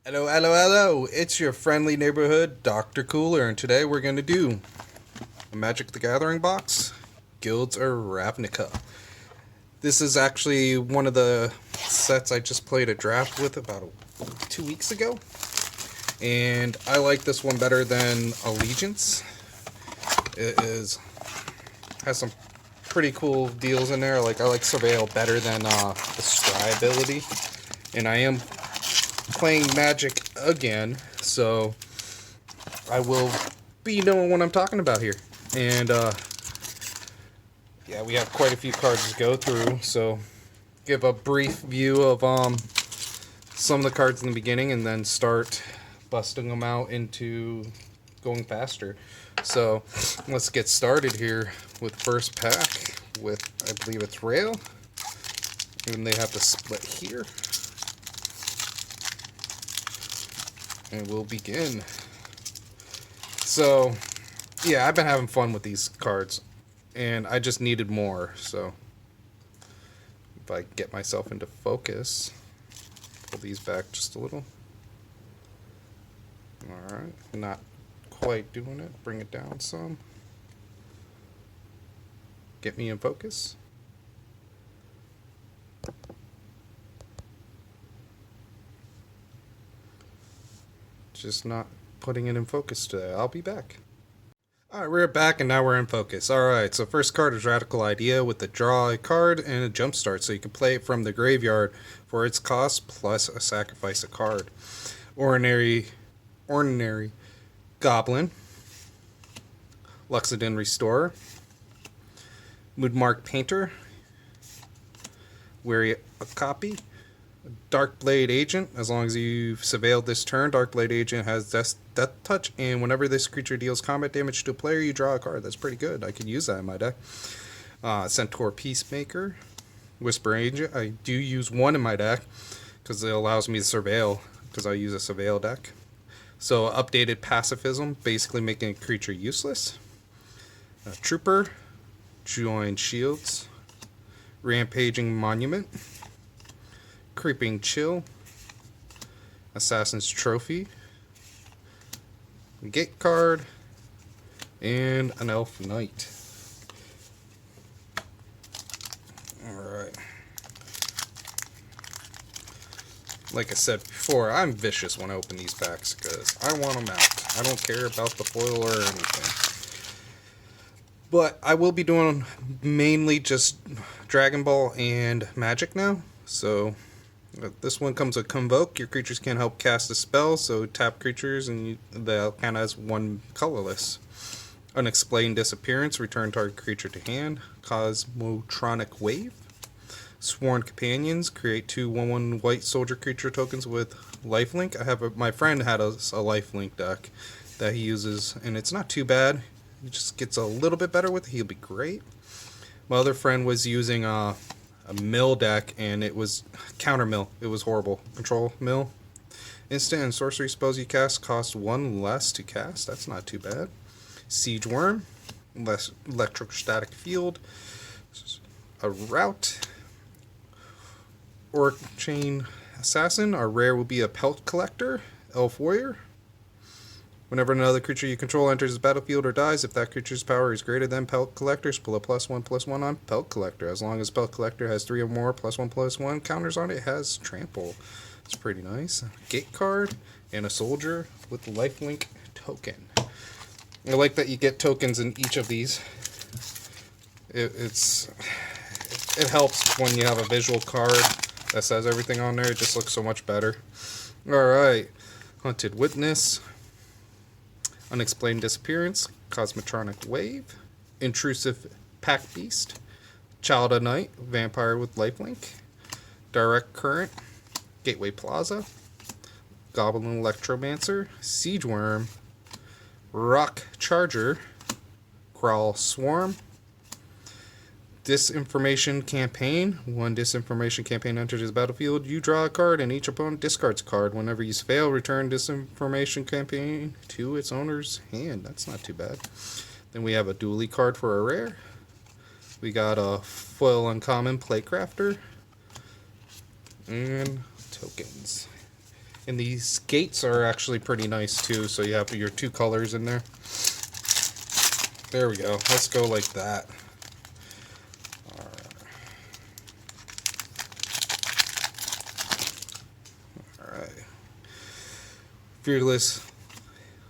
Hello, hello, hello! It's your friendly neighborhood Dr.Kooler, and today we're going to do a Magic the Gathering box, Guilds of Ravnica. This is actually one of the sets I just played a draft with about 2 weeks ago, and I like this one better than Allegiance. It has some pretty cool deals in there. I like Surveil better than the Scry ability, and I am playing Magic again, so I will be knowing what I'm talking about here. And yeah, we have quite a few cards to go through, so give a brief view of some of the cards in the beginning and then start busting them out into going faster. So let's get started here with first pack with, I believe it's Rail, and they have to split here. And we'll begin. So, yeah, I've been having fun with these cards, and I just needed more. So, if I get myself into focus, pull these back just a little. Alright, not quite doing it. Bring it down some. Get me in focus. Just not putting it in focus today. I'll be back. Alright, we're back and now we're in focus. Alright, so first card is Radical Idea with the draw a card and a jumpstart. So you can play it from the graveyard for its cost plus a sacrifice a card. Ordinary Goblin. Luxodon Restorer. Moodmark Painter. Weary a copy. Darkblade Agent. As long as you've surveilled this turn, Darkblade Agent has Death Touch, and whenever this creature deals combat damage to a player, you draw a card. That's pretty good. I could use that in my deck. Centaur Peacemaker. Whisper Agent. I do use one in my deck because it allows me to surveil, because I use a surveil deck. So updated pacifism, basically making a creature useless. Trooper. Join Shields. Rampaging Monument. Creeping Chill, Assassin's Trophy, Gate card, and an Elf Knight. Alright. Like I said before, I'm vicious when I open these packs because I want them out. I don't care about the foil or anything. But I will be doing mainly just Dragon Ball and Magic now, so this one comes with Convoke. Your creatures can't help cast a spell, so tap creatures and they'll count as one colorless. Unexplained Disappearance. Return target creature to hand. Cosmotronic Wave. Sworn Companions. Create 2 1/1 white soldier creature tokens with lifelink. My friend had a lifelink deck that he uses, and it's not too bad. He just gets a little bit better with it. He'll be great. My other friend was using a mill deck, and it was counter mill. It was horrible. Control mill. Instant and sorcery spells you cast cost 1 less to cast. That's not too bad. Siege Worm. Less electrostatic field. A route. Orc Chain Assassin. Our rare will be a Pelt Collector. Elf Warrior. Whenever another creature you control enters the battlefield or dies, if that creature's power is greater than Pelt Collector's, pull a +1/+1 on Pelt Collector. As long as Pelt Collector has 3 or more +1/+1 counters on it, it has Trample. It's pretty nice. Gate card and a soldier with lifelink token. I like that you get tokens in each of these. It helps when you have a visual card that says everything on there. It just looks so much better. Alright. Hunted Witness. Unexplained Disappearance, Cosmotronic Wave, Intrusive Pack Beast, Child of Night, Vampire with Lifelink, Direct Current, Gateway Plaza, Goblin Electromancer, Siege Worm, Rock Charger, Growl Swarm, Disinformation Campaign. 1 Disinformation Campaign enters the battlefield. You draw a card and each opponent discards a card. Whenever you fail, return Disinformation Campaign to its owner's hand. That's not too bad. Then we have a dually card for a rare. We got a foil uncommon Playcrafter. And tokens. And these gates are actually pretty nice too, so you have your 2 colors in there. There we go. Let's go like that. Alright. Fearless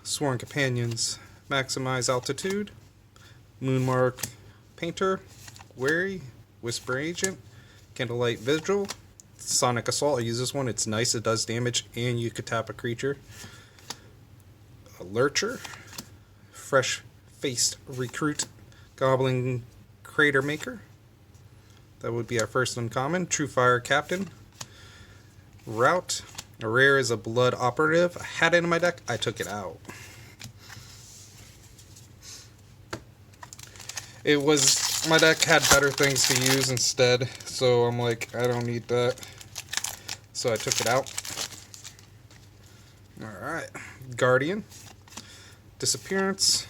Sworn Companions. Maximize Altitude. Moonmark Painter. Wary. Whisper Agent. Candlelight Vigil. Sonic Assault. I use this one. It's nice. It does damage, and you could tap a creature. A Lurcher. Fresh-Faced Recruit. Goblin Crater Maker. That would be our first uncommon. True Fire Captain. Route. A rare is a Blood Operative. I had it in my deck. I took it out. It was... my deck had better things to use instead, so I'm like, I don't need that. So I took it out. Alright. Guardian. Disappearance.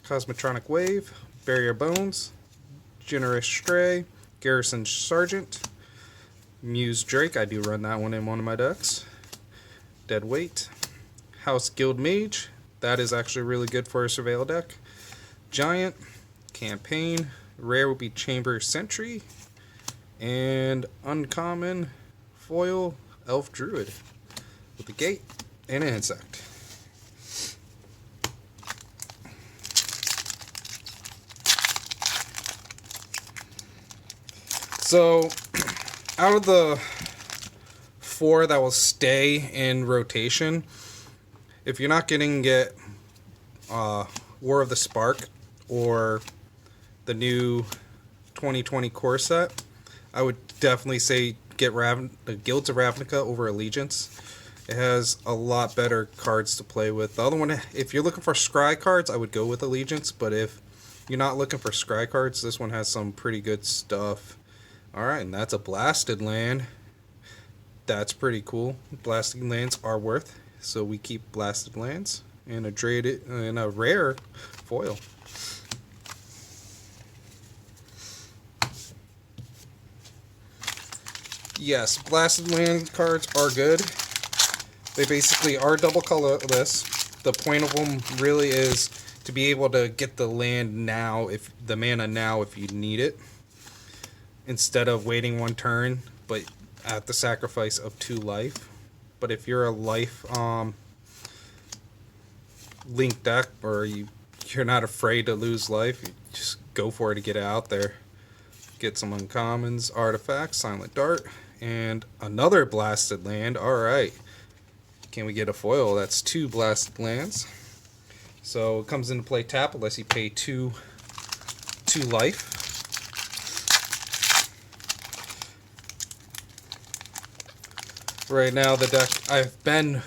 Cosmotronic Wave. Barrier Bones. Generous Stray. Garrison Sergeant. Muse Drake. I do run that one in one of my decks. Dead Weight. House Guild Mage. That is actually really good for a Surveil deck. Giant. Campaign. Rare would be Chamber Sentry. And uncommon foil Elf Druid. With a gate and an insect. So, out of the 4 that will stay in rotation, if you're not getting War of the Spark or the new 2020 core set, I would definitely say get the Guilds of Ravnica over Allegiance. It has a lot better cards to play with. The other one, if you're looking for scry cards, I would go with Allegiance, but if you're not looking for scry cards, this one has some pretty good stuff. Alright, and that's a Blasted Land. That's pretty cool. Blasted Lands are worth, so we keep Blasted Lands and a rare foil. Yes, Blasted Land cards are good. They basically are double colorless. The point of them really is to be able to get the land now, if the mana now if you need it, instead of waiting 1 turn, but at the sacrifice of 2 life. But if you're a life link deck, or you're not afraid to lose life, you just go for it to get it out there. Get some uncommons, artifacts, Silent Dart, and another Blasted Land. Alright. Can we get a foil? That's 2 Blasted Lands. So it comes into play tap unless you pay 2 life. Right now the deck I've been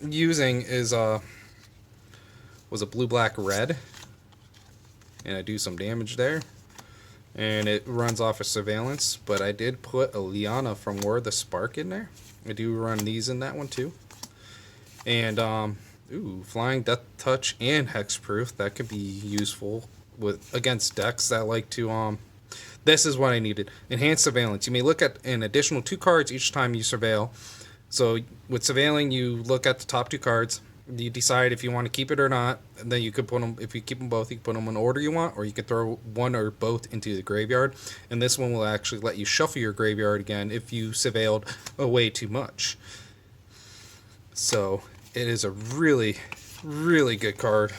using is was a blue black red, and I do some damage there, and it runs off of Surveillance, but I did put a Liana from War of the Spark in there. I do run these in that one too. And ooh, Flying, Death Touch, and Hexproof. That could be useful against decks that like to this is what I needed. Enhanced Surveillance. You may look at an additional 2 cards each time you surveil. So with surveilling, you look at the top 2 cards. You decide if you want to keep it or not. And then you could put them, if you keep them both, you can put them in order you want, or you can throw one or both into the graveyard. And this one will actually let you shuffle your graveyard again if you surveilled away too much. So it is a really, really good card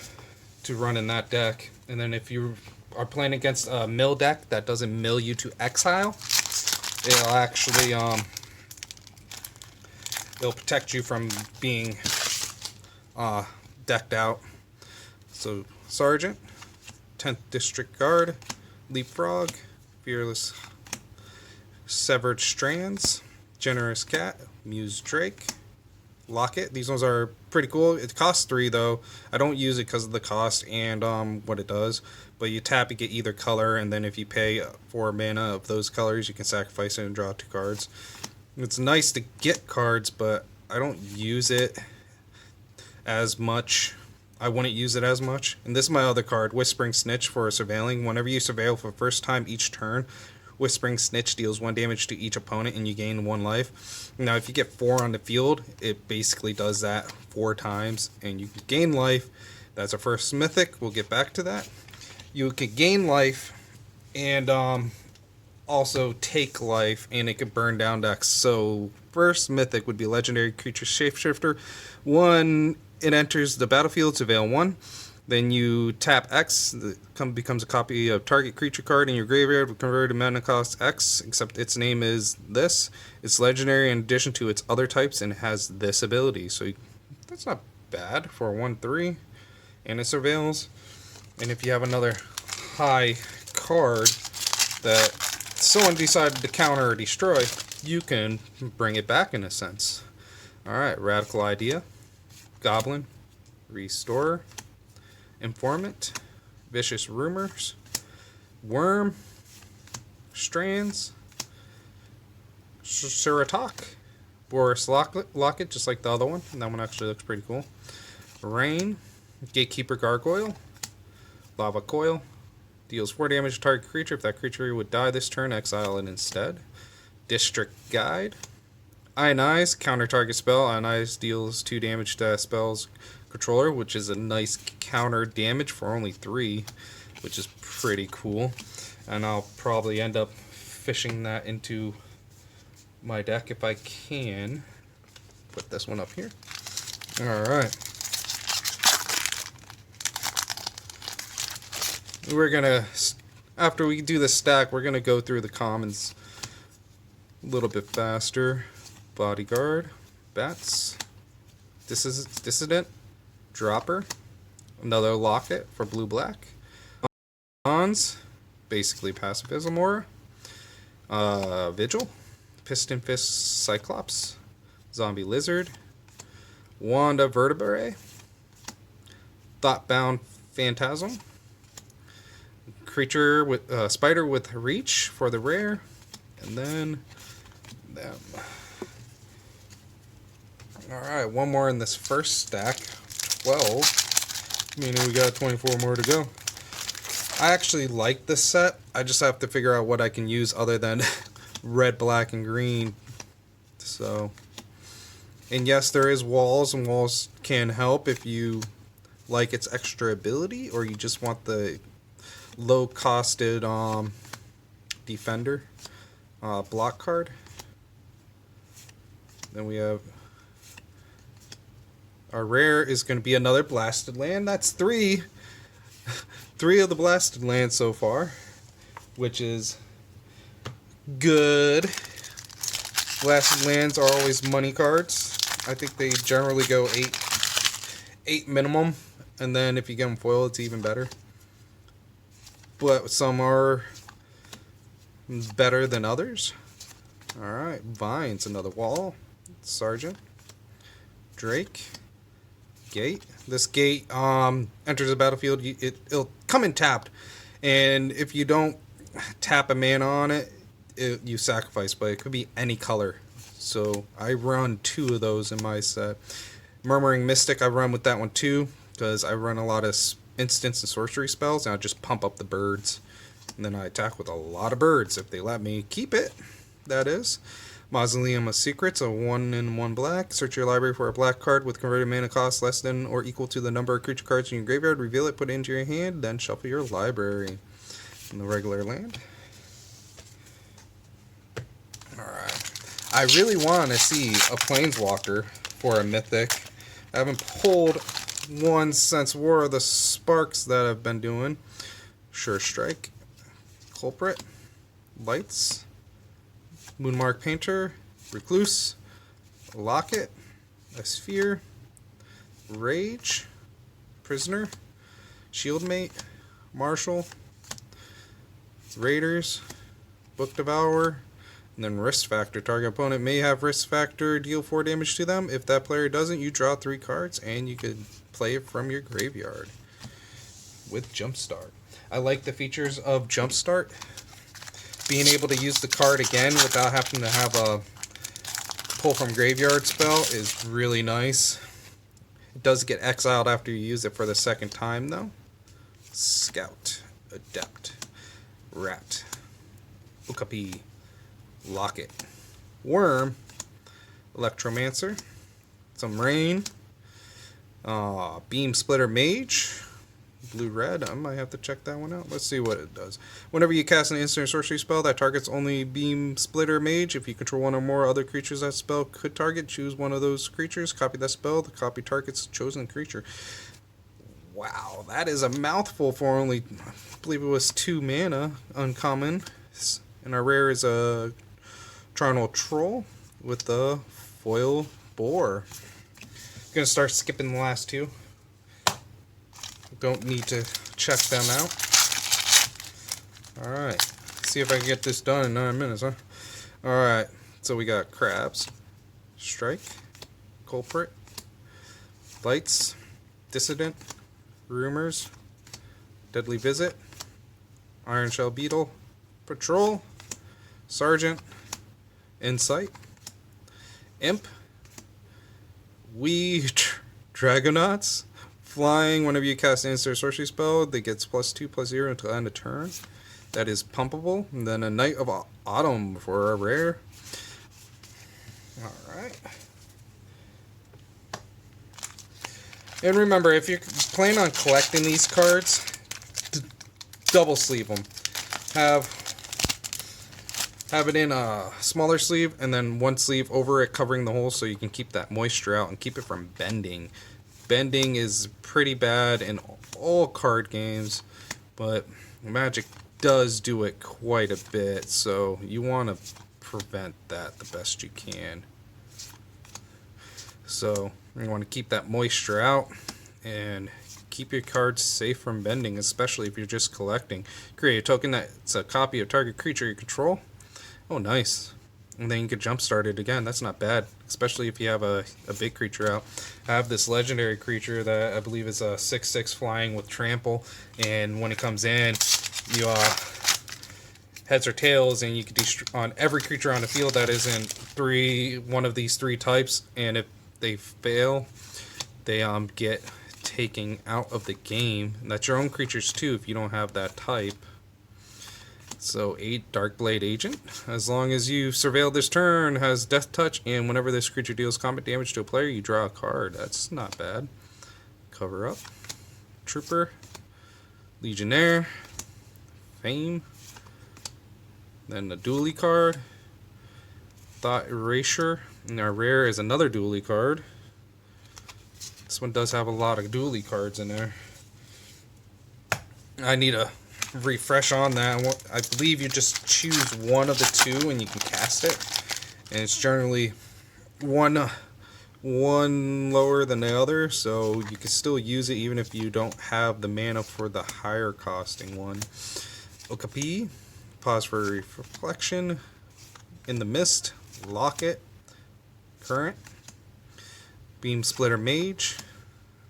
to run in that deck. And then if you are playing against a mill deck that doesn't mill you to exile, it'll actually it'll protect you from being decked out. So Sergeant, 10th District Guard, Leapfrog, Fearless Severed Strands, Generous Cat, Muse Drake, Locket. These ones are pretty cool. It costs 3 though. I don't use it because of the cost and what it does. But you tap, you get either color, and then if you pay 4 mana of those colors, you can sacrifice it and draw 2 cards. It's nice to get cards, but I don't use it as much. I wouldn't use it as much. And this is my other card, Whispering Snitch, for surveilling. Whenever you surveil for the first time each turn, Whispering Snitch deals 1 damage to each opponent and you gain 1 life. Now if you get 4 on the field, it basically does that 4 times and you can gain life. That's our first mythic. We'll get back to that. You can gain life and also take life, and it could burn down decks. So first mythic would be Legendary Creature Shapeshifter. 1, it enters the battlefield to avail 1. Then you tap X, it becomes a copy of target creature card in your graveyard with converted mana cost X, except its name is this. It's legendary in addition to its other types and has this ability. So that's not bad for 1/3, and it surveils. And if you have another high card that someone decided to counter or destroy, you can bring it back in a sense. Alright, Radical Idea, Goblin, Restorer, Informant, Vicious Rumors, Worm, Strands, Suratok, Boris Locket, just like the other one. And that one actually looks pretty cool. Rain, Gatekeeper Gargoyle, Lava Coil, deals 4 damage to target creature. If that creature would die this turn, exile it instead. District Guide, Ionize, counter target spell. Ionize deals 2 damage to that spell's controller, which is a nice counter damage for only 3, which is pretty cool. And I'll probably end up fishing that into my deck if I can. Put this one up here. Alright. We're gonna, after we do this stack, we're gonna go through the commons a little bit faster. Bodyguard, Bats, Dissident, Dropper, another Locket for blue-black, Bonds, basically Pacifism Aura, Vigil, Piston Fist Cyclops, Zombie Lizard, Wanda Vertebrae, Thoughtbound Phantasm, Creature with Spider with Reach for the rare, and then them. Alright, one more in this first stack. 12. Meaning we got 24 more to go. I actually like this set. I just have to figure out what I can use other than red, black, and green. So, and yes, there is walls, and walls can help if you like its extra ability, or you just want the low-costed defender block card. Then we have our rare is going to be another blasted land. That's 3 of the blasted lands so far, which is good. Blasted lands are always money cards. I think they generally go 8 minimum, and then if you get them foil, it's even better. But some are better than others. Alright, Vines, another wall. Sergeant, Drake, Gate. This Gate enters the battlefield. It'll come in tapped, and if you don't tap a mana on it, you sacrifice, but it could be any color. So I run 2 of those in my set. Murmuring Mystic, I run with that one too, because I run a lot of instants and sorcery spells, and I just pump up the birds. And then I attack with a lot of birds, if they let me keep it, that is. Mausoleum of Secrets, a 1 and 1 black. Search your library for a black card with converted mana cost less than or equal to the number of creature cards in your graveyard. Reveal it, put it into your hand, then shuffle your library. In the regular land. Alright. I really want to see a Planeswalker for a Mythic. I haven't pulled one since War of the Sparks that I've been doing. Sure Strike. Culprit. Lights. Moonmark Painter. Recluse. Locket. A Sphere. Rage. Prisoner. Shieldmate. Marshal. Raiders. Book Devourer. And then Risk Factor. Target opponent may have Risk Factor, deal 4 damage to them. If that player doesn't, you draw 3 cards, and you could play it from your graveyard with Jumpstart. I like the features of Jumpstart. Being able to use the card again without having to have a pull from graveyard spell is really nice. It does get exiled after you use it for the second time, though. Scout. Adept. Rat. Okapi, Locket, Worm, Electromancer, some Rain, Beam Splitter Mage, blue-red. I might have to check that one out. Let's see what it does. Whenever you cast an instant or sorcery spell that targets only Beam Splitter Mage, if you control one or more other creatures that spell could target, choose one of those creatures, copy that spell, the copy targets chosen creature. Wow, that is a mouthful for only, I believe it was 2 mana, uncommon. And our rare is a Tronal Troll with the foil boar. Gonna start skipping the last 2. Don't need to check them out. Alright, see if I can get this done in 9 minutes, huh? Alright, so we got Crabs, Strike, Culprit, Lights, Dissident, Rumors, Deadly Visit, Iron Shell Beetle, Patrol, Sergeant, Insight, Imp, Dragonauts, Flying. Whenever you cast an instant or sorcery spell, that gets +2/+0 until end of turn. That is pumpable. And then a Knight of Autumn for a rare. Alright. And remember, if you're planning on collecting these cards, double sleeve them. Have it in a smaller sleeve and then one sleeve over it covering the hole so you can keep that moisture out and keep it from bending. Bending is pretty bad in all card games, but Magic does do it quite a bit, so you want to prevent that the best you can. So you want to keep that moisture out and keep your cards safe from bending, especially if you're just collecting. Create a token that's a copy of target creature you control. Oh, nice. And then you can jumpstart it again. That's not bad, especially if you have a big creature out. I have this legendary creature that I believe is a 6/6 flying with trample, and when it comes in, you heads or tails, and you can on every creature on the field that is in one of these 3 types, and if they fail, they get taken out of the game. And that's your own creatures too if you don't have that type. So 8 Darkblade Agent. As long as you surveil this turn, has Death Touch, and whenever this creature deals combat damage to a player, you draw a card. That's not bad. Cover Up. Trooper. Legionnaire. Fame. Then the Dually card. Thought Erasure. And our rare is another Dually card. This one does have a lot of Dually cards in there. I need a refresh on that. I believe you just choose one of the 2 and you can cast it, and it's generally one lower than the other, so you can still use it even if you don't have the mana for the higher costing one. Okapi, pause for reflection, In the Mist, Locket, Current, Beam Splitter Mage,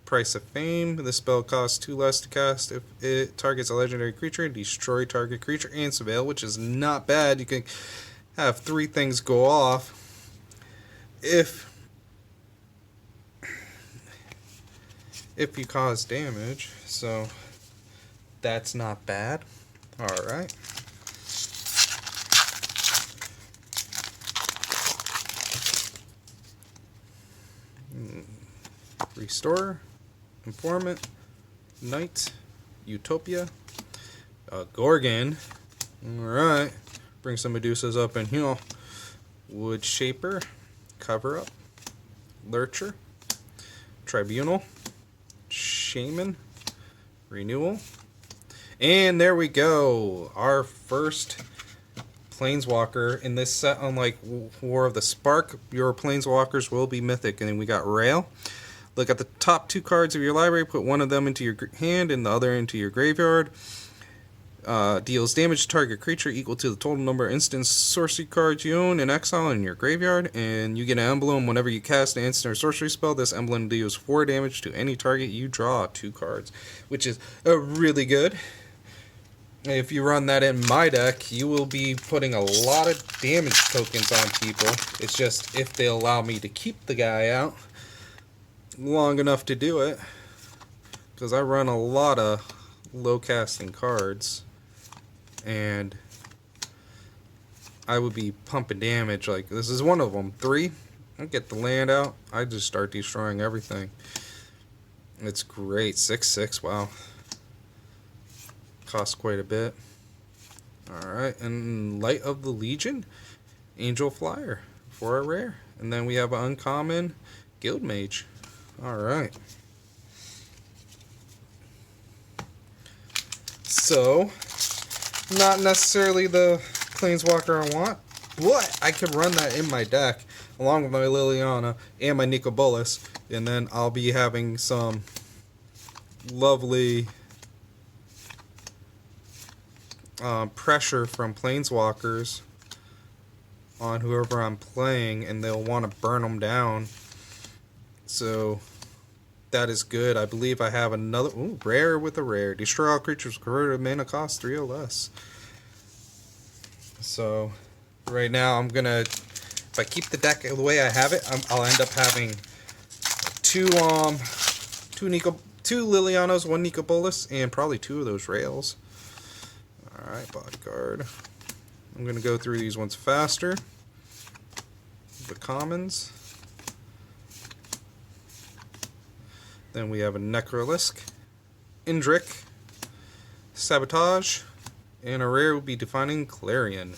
Price of Fame. This spell costs 2 less to cast if it targets a legendary creature. Destroy target creature and surveil, which is not bad. You can have 3 things go off if you cause damage. So that's not bad. Alright. Restore, Informant, Knight, Utopia, Gorgon. Alright. Bring some Medusas up in here. Wood Shaper, Cover Up, Lurcher, Tribunal, Shaman, Renewal. And there we go. Our first Planeswalker in this set. Unlike War of the Spark, your Planeswalkers will be mythic. And then we got Rail. Look at the top 2 cards of your library, put one of them into your hand and the other into your graveyard. Deals damage to target creature equal to the total number of instant sorcery cards you own in exile in your graveyard, and you get an emblem whenever you cast an instant or sorcery spell. This emblem deals 4 damage to any target. You draw 2 cards, which is really good. If you run that in my deck, you will be putting a lot of damage tokens on people. It's just if they allow me to keep the guy out long enough to do it, because I run a lot of low casting cards, and I would be pumping damage. Like, this is one of them. 3, I get the land out, I just start destroying everything. It's great. 6/6, wow. Costs quite a bit. Alright, and Light of the Legion, Angel Flyer for a rare. And then we have an uncommon Guild Mage. Alright. So, not necessarily the Planeswalker I want, but I could run that in my deck along with my Liliana and my Nicol Bolas, and then I'll be having some lovely pressure from Planeswalkers on whoever I'm playing, and they'll want to burn them down. So that is good. I believe I have another rare with a rare. Destroy all creatures converted to mana cost 3 or less. So right now I'm gonna, if I keep the deck the way I have it, I'll end up having two Lilianos, 1 Nicol Bolas, and probably 2 of those rails. Alright, Bodyguard. I'm going to go through these ones faster. The commons. Then we have a Necrolisk, Indrik, Sabotage, and a rare will be Defining Clarion.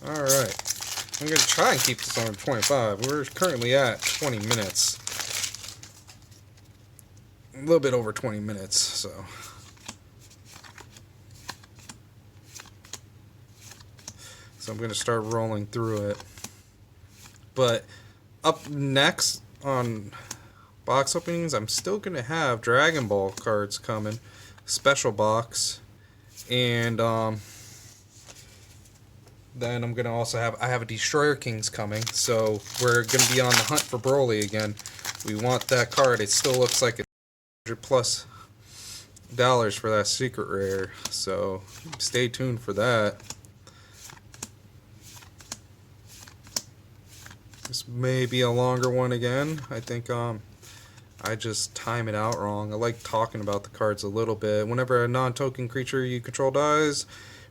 Alright. I'm going to try and keep this on 25. We're currently at 20 minutes. A little bit over 20 minutes, so. So I'm going to start rolling through it. But up next on box openings, I'm still going to have Dragon Ball cards coming. Special box. And then I'm going to also have, I have a Destroyer Kings coming. So we're going to be on the hunt for Broly again. We want that card. It still looks like it's $100+ for that secret rare, so stay tuned for that. This may be a longer one again. I think I just time it out wrong. I like talking about the cards a little bit. Whenever a non-token creature you control dies,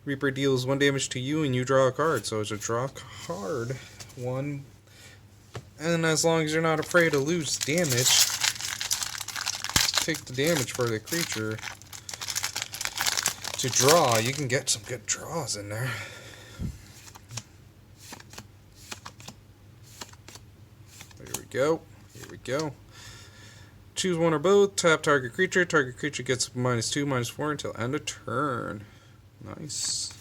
Reaper deals 1 damage to you and you draw a card. So it's a draw card 1, and as long as you're not afraid to lose damage, take the damage for the creature to draw. You can get some good draws in there. There we go. Here we go. Choose one or both. Tap target creature. Target creature gets -2, -4 until end of turn. Nice.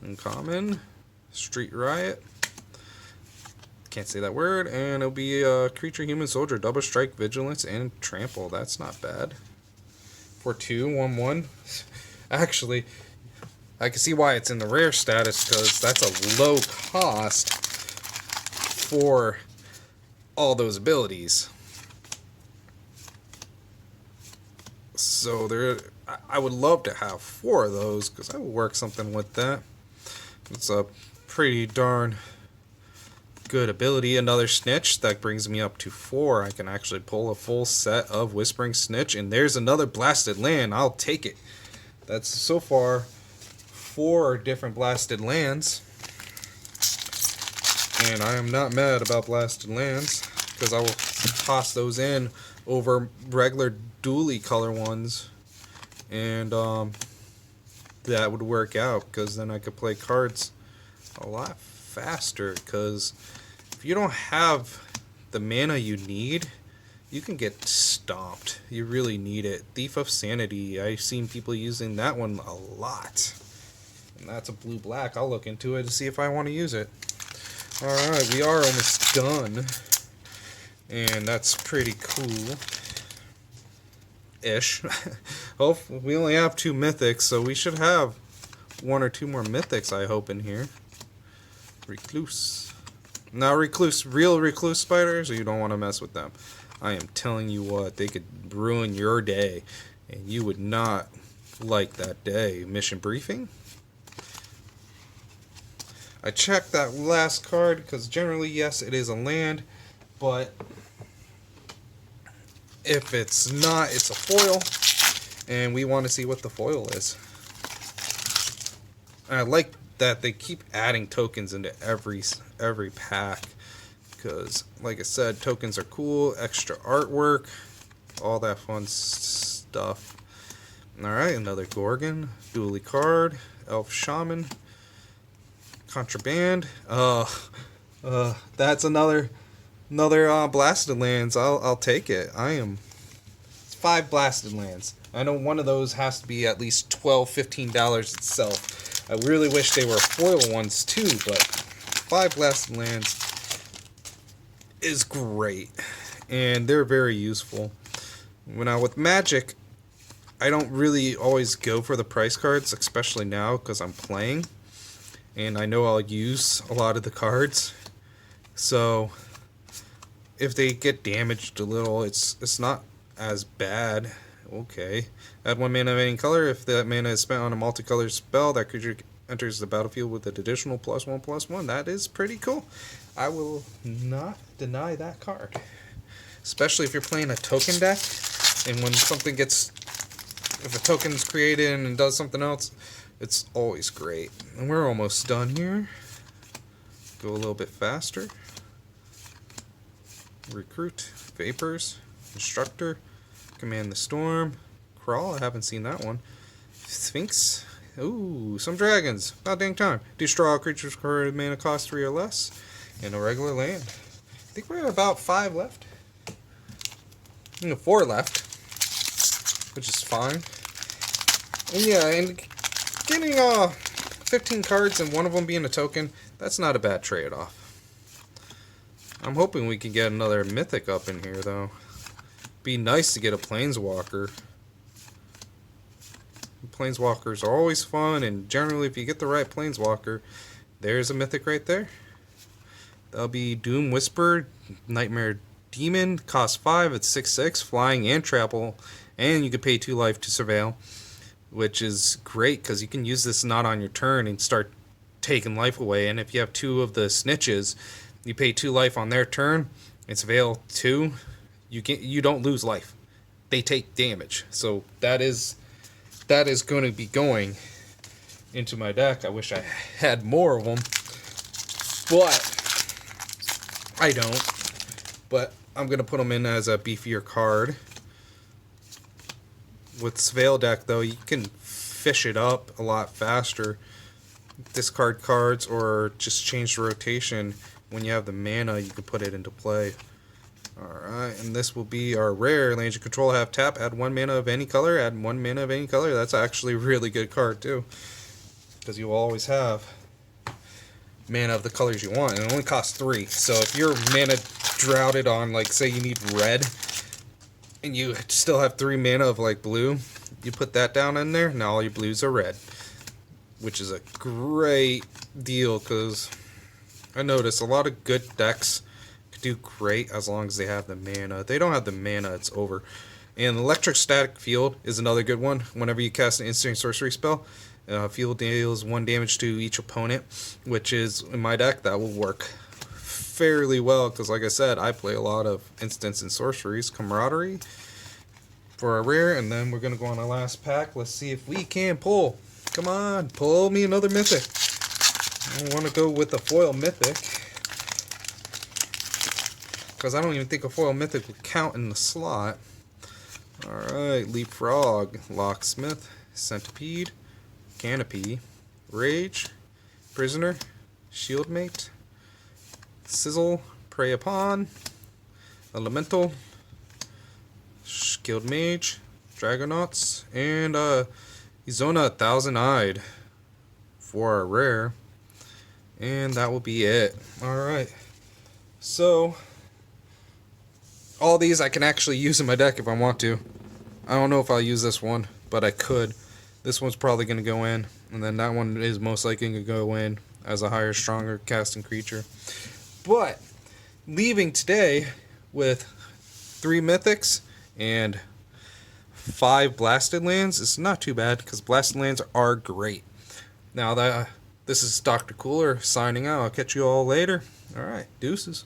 Uncommon. Street Riot. Can't say that word. And it'll be a creature, human, soldier, double strike, vigilance, and trample. That's not bad. For 2, 1/1. Actually, I can see why it's in the rare status, because that's a low cost for all those abilities. So there, I would love to have 4 of those, because I would work something with that. It's a pretty darn good ability. Another Snitch, that brings me up to 4. I can actually pull a full set of Whispering Snitch, and there's another Blasted Land. I'll take it. That's so far 4 different Blasted Lands, and I am not mad about Blasted Lands, because I will toss those in over regular dually color ones, and that would work out, because then I could play cards a lot faster, because if you don't have the mana you need, you can get stomped. You really need it. Thief of Sanity, I've seen people using that one a lot, and that's a blue-black. I'll look into it to see if I want to use it. Alright, we are almost done, and that's pretty cool-ish. Oh, we only have 2 mythics, so we should have 1 or 2 more mythics, I hope, in here. Recluse. Now, real recluse spiders, you don't want to mess with them. I am telling you what, they could ruin your day, and you would not like that day. Mission briefing. I checked that last card, because generally, yes, it is a land, but If it's not, it's a foil, and we want to see what the foil is. And I like that they keep adding tokens into every pack, because, like I said, tokens are cool, extra artwork, all that fun stuff. Alright, another Gorgon, Dually card, Elf Shaman, Contraband. That's another Blasted Lands. I'll take it. It's 5 Blasted Lands. I know one of those has to be at least $12-15 itself. I really wish they were foil ones too, but 5 Blasted Lands is great, and they're very useful. With Magic, I don't really always go for the price cards, especially now because I'm playing, and I know I'll use a lot of the cards. So if they get damaged a little, it's not as bad. Okay. Add 1 mana of any color. If that mana is spent on a multicolored spell, that creature enters the battlefield with an additional +1/+1. That is pretty cool. I will not deny that card. Especially if you're playing a token deck, and when if a token's created and does something else, it's always great. And we're almost done here. Go a little bit faster. Recruit, Vapors, Instructor, Command the Storm, Crawl, I haven't seen that one. Sphinx, ooh, some dragons, about dang time. Destroy all creatures for mana cost 3 or less, and a regular land. I think we're at about 5 left. 4 left, which is fine. And yeah, and getting 15 cards and one of them being a token, that's not a bad trade-off. I'm hoping we can get another mythic up in here, though. Be nice to get a Planeswalker. Planeswalkers are always fun, and generally if you get the right Planeswalker, there's a mythic right there. That'll be Doom Whisper, Nightmare Demon, cost 5, it's 6/6, flying and trample, and you can pay 2 life to surveil, which is great because you can use this not on your turn and start taking life away. And if you have 2 of the snitches, you pay 2 life on their turn, it's Veil 2, you don't lose life. They take damage. So that is going to be going into my deck. I wish I had more of them, but I don't. But I'm going to put them in as a beefier card. With Sveil deck, though, you can fish it up a lot faster. Discard cards or just change the rotation. When you have the mana, you can put it into play. Alright, and this will be our rare. Lands you control have tap, add 1 mana of any color, add 1 mana of any color. That's actually a really good card, too. Because you will always have mana of the colors you want. And it only costs 3. So if you're mana droughted on, like, say you need red, and you still have 3 mana of, like, blue, you put that down in there, now all your blues are red. Which is a great deal, because I noticed a lot of good decks do great as long as they have the mana. If they don't have the mana, it's over. And Electric Static Field is another good one. Whenever you cast an instant sorcery spell, field deals 1 damage to each opponent, which is, in my deck, that will work fairly well, because like I said, I play a lot of instants and sorceries. Camaraderie for our rare, and then we're going to go on our last pack. Let's see if we can pull. Come on, pull me another mythic. I want to go with a foil mythic, because I don't even think a foil mythic would count in the slot. Alright, Leapfrog, Locksmith, Centipede, Canopy, Rage, Prisoner, Shieldmate, Sizzle, Prey Upon, Elemental, Skilled Mage, Dragonauts, and Izona Thousand-Eyed for our rare. And that will be it. Alright, so all these I can actually use in my deck if I want to. I don't know if I'll use this one, but I could. This one's probably going to go in, and then that one is most likely going to go in as a higher, stronger casting creature. But leaving today with 3 mythics and 5 Blasted Lands is not too bad, because Blasted Lands are great. Now, this is Dr.Kooler signing out. I'll catch you all later. Alright, deuces.